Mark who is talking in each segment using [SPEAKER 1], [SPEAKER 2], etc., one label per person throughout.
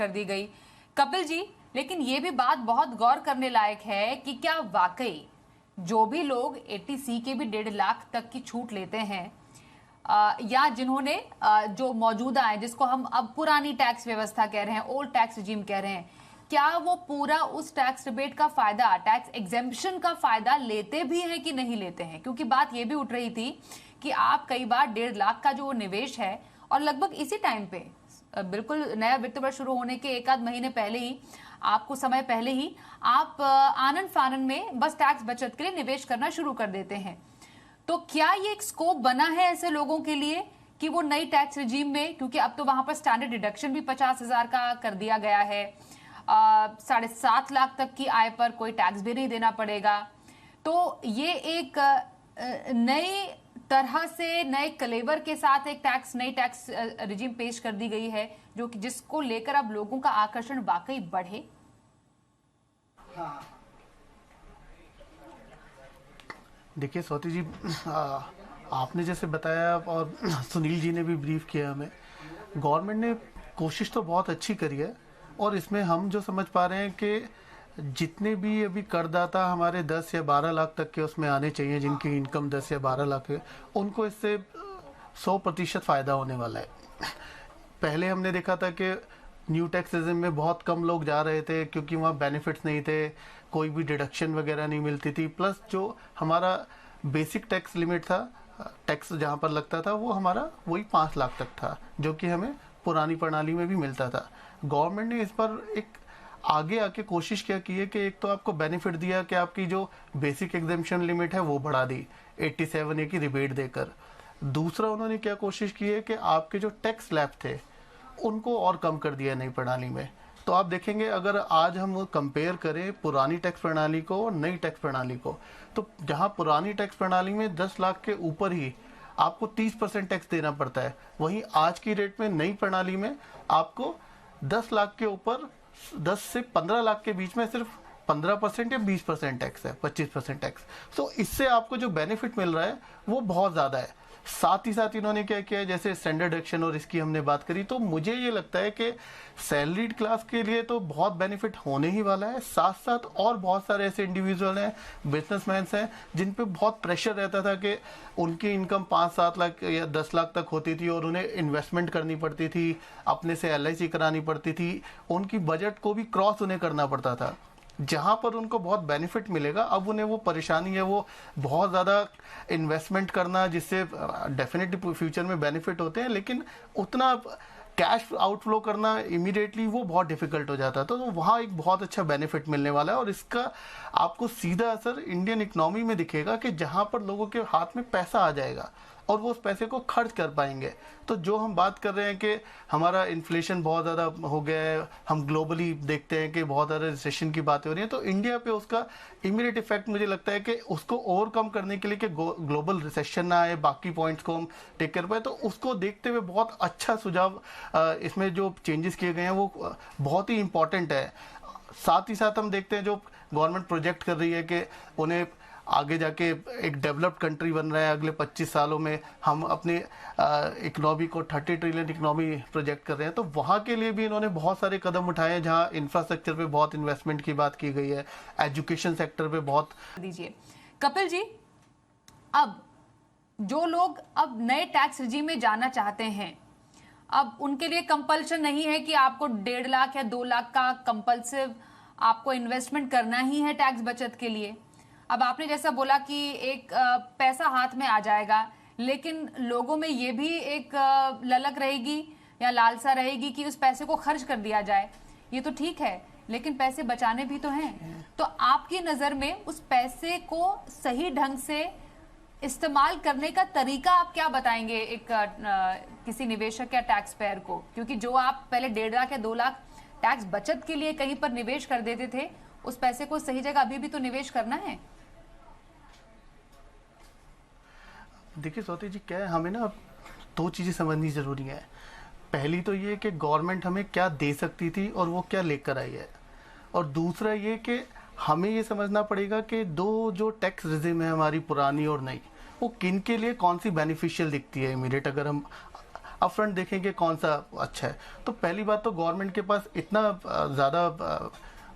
[SPEAKER 1] कर दी गई। कपिल जी, लेकिन ये भी बात बहुत गौर करने लायक है कि क्या वाकई जो भी लोग 80C के भी 1.5 लाख तक की छूट लेते हैं या जिन्होंने जो मौजूदा है, जिसको हम अब पुरानी टैक्स व्यवस्था कह रहे हैं, ओल्ड टैक्स रिजीम कह रहे हैं, क्या वो पूरा उस टैक्स रिबेट का फायदा, टैक्स एग्जेम्पशन का फायदा लेते भी हैं कि नहीं लेते हैं? क्योंकि बात ये भी उठ रही थी कि आप कई बार 1.5 लाख का जो निवेश है, और लगभग इसी टाइम पे बिल्कुल नया वित्त वर्ष शुरू होने के एक आध महीने पहले ही, आपको समय पहले ही आप आनन फानन में बस टैक्स बचत के लिए निवेश करना शुरू कर देते हैं। तो क्या ये एक स्कोप बना है ऐसे लोगों के लिए कि वो नई टैक्स रिजीम में, क्योंकि अब तो वहां पर स्टैंडर्ड डिडक्शन भी 50,000 का कर दिया गया है, 7.5 लाख तक की आय पर कोई टैक्स भी नहीं देना पड़ेगा, तो ये एक नई तरह से नए कलेवर के साथ एक नई टैक्स रिजीम पेश कर दी गई है, जो कि जिसको लेकर अब लोगों का आकर्षण वाकई बढ़े।
[SPEAKER 2] हाँ, देखिए स्वाति जी, आपने जैसे बताया और सुनील जी ने भी ब्रीफ किया हमें, गवर्नमेंट ने कोशिश तो बहुत अच्छी करी है, और इसमें हम जो समझ पा रहे हैं कि जितने भी अभी करदाता हमारे 10 या 12 लाख तक के उसमें आने चाहिए, जिनकी इनकम 10 या 12 लाख है, उनको इससे 100% फ़ायदा होने वाला है। पहले हमने देखा था कि न्यू टैक्स रिजिम में बहुत कम लोग जा रहे थे, क्योंकि वहाँ बेनिफिट्स नहीं थे, कोई भी डिडक्शन वगैरह नहीं मिलती थी, प्लस जो हमारा बेसिक टैक्स लिमिट था, टैक्स जहाँ पर लगता था, वो हमारा वही 5 लाख तक था, जो कि हमें पुरानी प्रणाली में भी मिलता था। गवर्नमेंट ने इस पर एक आगे आके कोशिश क्या की है कि एक तो आपको बेनिफिट दिया कि आपकी जो बेसिक एग्जेम्पशन लिमिट है वो बढ़ा दी 87A की रिबेट देकर। दूसरा उन्होंने क्या कोशिश की है कि आपके जो टैक्स स्लैब थे उनको और कम कर दिया नई प्रणाली में। तो आप देखेंगे, अगर आज हम कंपेयर करें पुरानी टैक्स प्रणाली को और नई टैक्स प्रणाली को, तो जहां पुरानी टैक्स प्रणाली में 10 लाख के ऊपर ही आपको 30% टैक्स देना पड़ता है, वहीं आज की रेट में नई प्रणाली में आपको 10 लाख के ऊपर 10 से 15 लाख के बीच में सिर्फ 15% या 20% टैक्स है, 25% टैक्स। तो इससे आपको जो बेनिफिट मिल रहा है वो बहुत ज़्यादा है। साथ ही साथ इन्होंने क्या किया है, जैसे स्टैंडर्ड डिडक्शन और इसकी हमने बात करी, तो मुझे ये लगता है कि सैलरीड क्लास के लिए तो बहुत बेनिफिट होने ही वाला है। साथ साथ और बहुत सारे ऐसे इंडिविजुअल हैं, बिजनेसमैन हैं, जिन पे बहुत प्रेशर रहता था कि उनकी इनकम 5-7 लाख या 10 लाख तक होती थी और उन्हें इन्वेस्टमेंट करनी पड़ती थी, अपने से LIC करानी पड़ती थी, उनकी बजट को भी क्रॉस उन्हें करना पड़ता था। जहां पर उनको बहुत बेनिफिट मिलेगा, अब उन्हें वो परेशानी है, वो बहुत ज़्यादा इन्वेस्टमेंट करना, जिससे डेफिनेटली फ्यूचर में बेनिफिट होते हैं, लेकिन उतना कैश आउटफ्लो करना इमीडिएटली वो बहुत डिफिकल्ट हो जाता है। तो वहाँ एक बहुत अच्छा बेनिफिट मिलने वाला है, और इसका आपको सीधा असर इंडियन इकोनॉमी में दिखेगा कि जहाँ पर लोगों के हाथ में पैसा आ जाएगा और वो उस पैसे को खर्च कर पाएंगे। तो जो हम बात कर रहे हैं कि हमारा इन्फ्लेशन बहुत ज़्यादा हो गया है, हम ग्लोबली देखते हैं कि बहुत ज़्यादा रिसेशन की बातें हो रही हैं, तो इंडिया पे उसका इमीडिएट इफेक्ट मुझे लगता है कि उसको ओवरकम करने के लिए कि ग्लोबल रिसेशन ना आए, बाकी पॉइंट्स को हम टेक कर पाए, तो उसको देखते हुए बहुत अच्छा सुझाव इसमें जो चेंजेस किए गए हैं वो बहुत ही इंपॉर्टेंट है। साथ ही साथ हम देखते हैं जो गवर्नमेंट प्रोजेक्ट कर रही है कि उन्हें आगे जाके एक डेवलप्ड कंट्री बन रहा है, अगले 25 सालों में हम अपने इकोनॉमी को 30 ट्रिलियन इकोनॉमी प्रोजेक्ट कर रहे हैं, तो वहाँ के लिए भी इन्होंने बहुत सारे कदम उठाए हैं, जहाँ इंफ्रास्ट्रक्चर पे बहुत इन्वेस्टमेंट की बात की गई है, एजुकेशन सेक्टर पे बहुत।
[SPEAKER 1] दीजिए कपिल जी, अब जो लोग अब नए टैक्स रिजीम में जाना चाहते हैं, अब उनके लिए कंपल्शन नहीं है कि आपको 1.5 लाख या 2 लाख का कंपल्सिव आपको इन्वेस्टमेंट करना ही है टैक्स बचत के लिए। अब आपने जैसा बोला कि एक पैसा हाथ में आ जाएगा, लेकिन लोगों में ये भी एक ललक रहेगी या लालसा रहेगी कि उस पैसे को खर्च कर दिया जाए। ये तो ठीक है, लेकिन पैसे बचाने भी तो हैं। तो आपकी नज़र में उस पैसे को सही ढंग से इस्तेमाल करने का तरीका आप क्या बताएंगे एक किसी निवेशक या टैक्स पेयर को? क्योंकि जो आप पहले 1.5 लाख या 2 लाख टैक्स बचत के लिए कहीं पर निवेश कर देते थे, उस पैसे को सही जगह अभी भी तो निवेश करना है।
[SPEAKER 2] देखिए स्वाति जी, क्या है, हमें ना 2 चीज़ें समझनी ज़रूरी है। पहली तो ये कि गवर्नमेंट हमें क्या दे सकती थी और वो क्या लेकर आई है, और दूसरा ये कि हमें ये समझना पड़ेगा कि दो जो टैक्स रिजिम है हमारी पुरानी और नई, वो किन के लिए कौन सी बेनिफिशियल दिखती है इमीडिएट। अगर हम अपफ्रंट देखेंगे कौन सा अच्छा है। तो पहली बात तो गवर्नमेंट के पास इतना ज़्यादा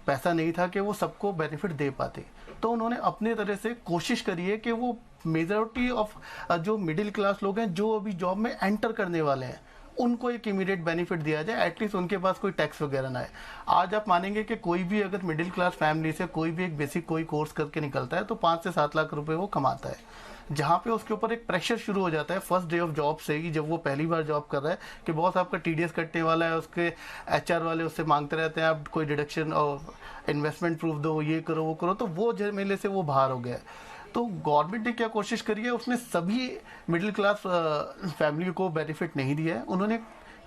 [SPEAKER 2] पैसा नहीं था कि वो सबको बेनिफिट दे पाते, तो उन्होंने अपने तरह से कोशिश करी है कि वो मेजॉरिटी ऑफ जो मिडिल क्लास लोग हैं जो अभी जॉब में एंटर करने वाले हैं उनको एक इमीडिएट बेनिफिट दिया जाए, एटलीस्ट उनके पास कोई टैक्स वगैरह ना है। आज आप मानेंगे कि कोई भी अगर मिडिल क्लास फैमिली से कोई भी एक बेसिक कोई कोर्स करके निकलता है तो 5 से 7 लाख रुपए वो कमाता है, जहाँ पे उसके ऊपर एक प्रेशर शुरू हो जाता है फर्स्ट डे ऑफ जॉब से ही, जब वो पहली बार जॉब कर रहा है कि बॉस आपका टीडीएस कटने वाला है, उसके एचआर वाले उससे मांगते रहते हैं आप कोई डिडक्शन और इन्वेस्टमेंट प्रूफ दो, ये करो वो करो, तो वो झमेले से वो बाहर हो गया है। तो गवर्नमेंट ने क्या कोशिश करी है, उसने सभी मिडिल क्लास फैमिली को बेनिफिट नहीं दिया है। उन्होंने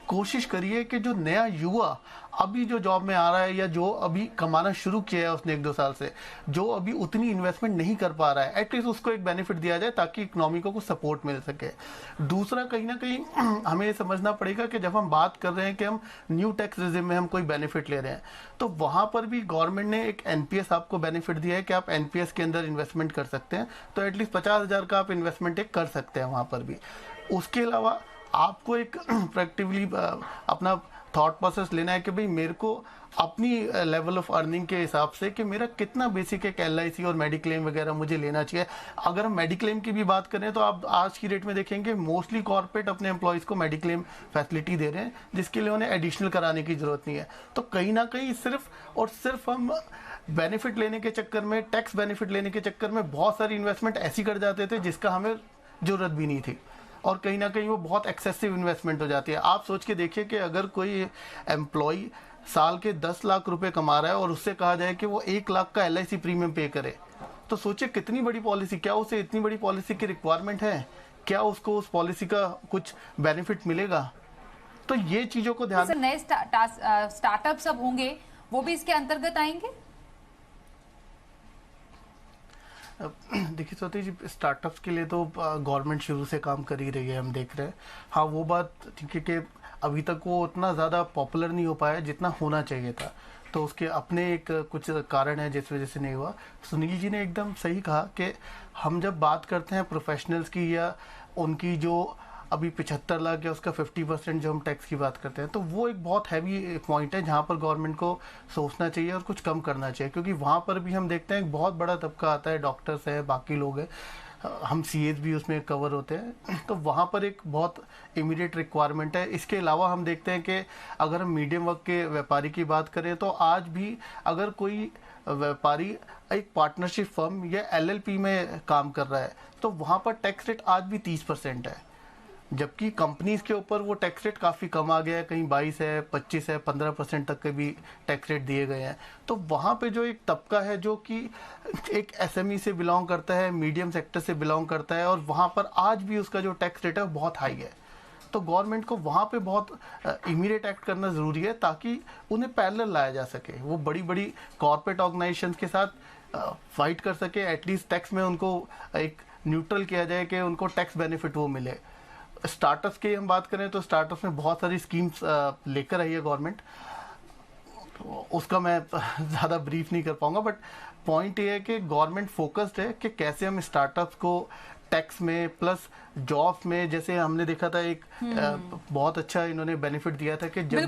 [SPEAKER 2] कोशिश करी है कि जो नया युवा अभी जो जॉब में आ रहा है या जो अभी कमाना शुरू किया है उसने 1-2 साल से, जो अभी उतनी इन्वेस्टमेंट नहीं कर पा रहा है, एटलीस्ट उसको एक बेनिफिट दिया जाए ताकि इकोनॉमी को कुछ सपोर्ट मिल सके। दूसरा, कहीं ना कहीं हमें ये समझना पड़ेगा कि जब हम बात कर रहे हैं कि हम न्यू टैक्स रेजिम में हम कोई बेनिफिट ले रहे हैं, तो वहां पर भी गवर्नमेंट ने एक एनपीएस आपको बेनिफिट दिया है कि आप एनपीएस के अंदर इन्वेस्टमेंट कर सकते हैं, तो एटलीस्ट 50,000 का आप इन्वेस्टमेंट एक कर सकते हैं वहां पर भी। उसके अलावा आपको एक प्रोएक्टिवली अपना थॉट प्रोसेस लेना है कि भाई मेरे को अपनी लेवल ऑफ अर्निंग के हिसाब से कि मेरा कितना बेसिक एक एलआईसी और मेडिक्लेम वगैरह मुझे लेना चाहिए। अगर हम मेडिक्लेम की भी बात करें तो आप आज की डेट में देखेंगे मोस्टली कॉर्पोरेट अपने एम्प्लॉयज़ को मेडिक्लेम फैसिलिटी दे रहे हैं, जिसके लिए उन्हें एडिशनल कराने की जरूरत नहीं है। तो कहीं ना कहीं सिर्फ और सिर्फ हम बेनिफिट लेने के चक्कर में, टैक्स बेनिफिट लेने के चक्कर में बहुत सारी इन्वेस्टमेंट ऐसी कर जाते थे जिसका हमें जरूरत भी नहीं थी, और कहीं ना कहीं वो बहुत एक्सेसिव इन्वेस्टमेंट हो जाती है। आप सोच के देखिए कि अगर कोई एम्प्लॉय साल के 10 लाख रुपए कमा रहा है और उससे कहा जाए कि वो 1 लाख का एलआईसी प्रीमियम पे करे, तो सोचिए कितनी बड़ी पॉलिसी, क्या उसे इतनी बड़ी पॉलिसी की रिक्वायरमेंट है, क्या उसको उस पॉलिसी का कुछ बेनिफिट मिलेगा? तो ये चीजों को ध्यान।
[SPEAKER 1] नए स्टार्टअप सब होंगे वो भी इसके अंतर्गत आएंगे?
[SPEAKER 2] देखिए स्वाति जी, स्टार्टअप्स के लिए तो गवर्नमेंट शुरू से काम कर ही रही है, हम देख रहे हैं। हाँ, वो बात ठीक है कि अभी तक वो उतना ज़्यादा पॉपुलर नहीं हो पाया जितना होना चाहिए था, तो उसके अपने एक कुछ कारण है जिस वजह से नहीं हुआ। सुनील जी ने एकदम सही कहा कि हम जब बात करते हैं प्रोफेशनल्स की या उनकी जो अभी 75 लाख या उसका 50% जो हम टैक्स की बात करते हैं, तो वो एक बहुत हैवी पॉइंट है जहाँ पर गवर्नमेंट को सोचना चाहिए और कुछ कम करना चाहिए, क्योंकि वहाँ पर भी हम देखते हैं एक बहुत बड़ा तबका आता है, डॉक्टर्स है, बाकी लोग हैं, हम सीएस भी उसमें कवर होते हैं, तो वहाँ पर एक बहुत इमीडिएट रिक्वायरमेंट है। इसके अलावा हम देखते हैं कि अगर हम मीडियम वर्ग के व्यापारी की बात करें तो आज भी अगर कोई व्यापारी एक पार्टनरशिप फर्म या एलएलपी में काम कर रहा है तो वहाँ पर टैक्स रेट आज भी 30% है, जबकि कंपनीज के ऊपर वो टैक्स रेट काफ़ी कम आ गया है, कहीं 22 है, 25 है, 15% तक के भी टैक्स रेट दिए गए हैं। तो वहाँ पे जो एक तबका है जो कि एक एसएमई से बिलोंग करता है, मीडियम सेक्टर से बिलोंग करता है, और वहाँ पर आज भी उसका जो टैक्स रेट है वो बहुत हाई है। तो गवर्नमेंट को वहाँ पे बहुत इमीडिएट एक्ट करना ज़रूरी है ताकि उन्हें पैरेलल लाया जा सके, वो बड़ी बड़ी कॉर्पोरेट ऑर्गेनाइजेशंस के साथ फाइट कर सके, एटलीस्ट टैक्स में उनको एक न्यूट्रल किया जाए कि उनको टैक्स बेनिफिट वो मिले। स्टार्टअप्स की हम बात करें तो स्टार्टअप्स में बहुत सारी स्कीम्स लेकर आई है गवर्नमेंट, तो उसका मैं ज़्यादा ब्रीफ नहीं कर पाऊंगा, बट पॉइंट ये है कि गवर्नमेंट फोकस्ड है कि कैसे हम स्टार्टअप्स को टैक्स में प्लस जॉब्स में, जैसे हमने देखा था एक बहुत अच्छा इन्होंने बेनिफिट दिया था कि जब